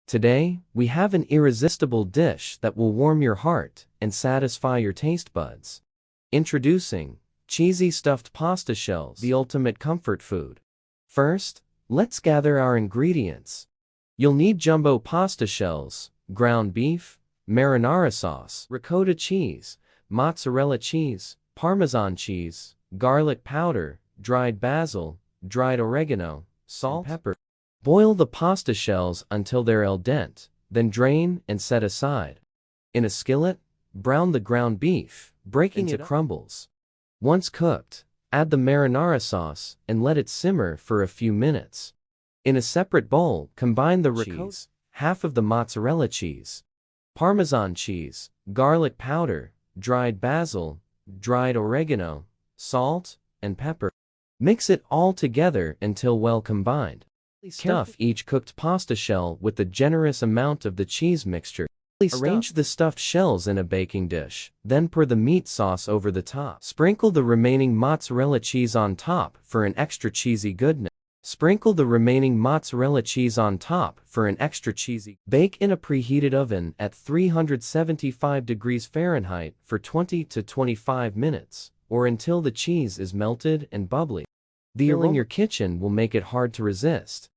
Today, we have an irresistible dish that will warm your heart and satisfy your taste buds. Introducing cheesy stuffed pasta shells, the ultimate comfort food. First, let's gather our ingredients. You'll need jumbo pasta shells, ground beef, marinara sauce, ricotta cheese, mozzarella cheese, Parmesan cheese, garlic powder, dried basil, dried oregano, salt, and pepper. Boil the pasta shells until they're al dente, then drain and set aside. In a skillet, brown the ground beef, breaking into crumbles. Once cooked, add the marinara sauce and let it simmer for a few minutes. In a separate bowl, combine the ricotta, half of the mozzarella cheese, Parmesan cheese, garlic powder, dried basil, dried oregano, salt, and pepper. Mix it all together until well combined. Stuff each cooked pasta shell with a generous amount of the cheese mixture. Arrange the stuffed shells in a baking dish, then pour the meat sauce over the top. Sprinkle the remaining mozzarella cheese on top for an extra cheesy goodness. Bake in a preheated oven at 375 degrees Fahrenheit for 20 to 25 minutes, or until the cheese is melted and bubbly. The aroma in your kitchen will make it hard to resist.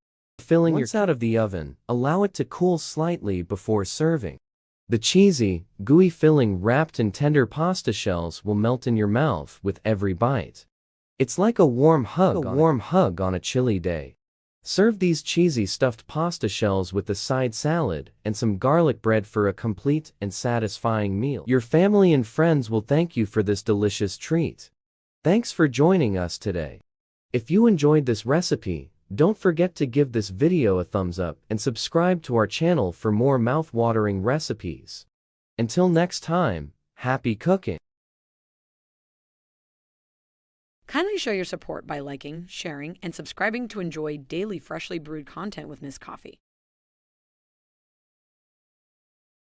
Once out of the oven, allow it to cool slightly before serving. The cheesy, gooey filling wrapped in tender pasta shells will melt in your mouth with every bite. It's like a warm hug on a chilly day. Serve these cheesy stuffed pasta shells with a side salad and some garlic bread for a complete and satisfying meal. Your family and friends will thank you for this delicious treat. Thanks for joining us today. If you enjoyed this recipe, don't forget to give this video a thumbs up and subscribe to our channel for more mouth-watering recipes. Until next time, happy cooking! Kindly show your support by liking, sharing, and subscribing to enjoy daily freshly brewed content with Ms. Coffee.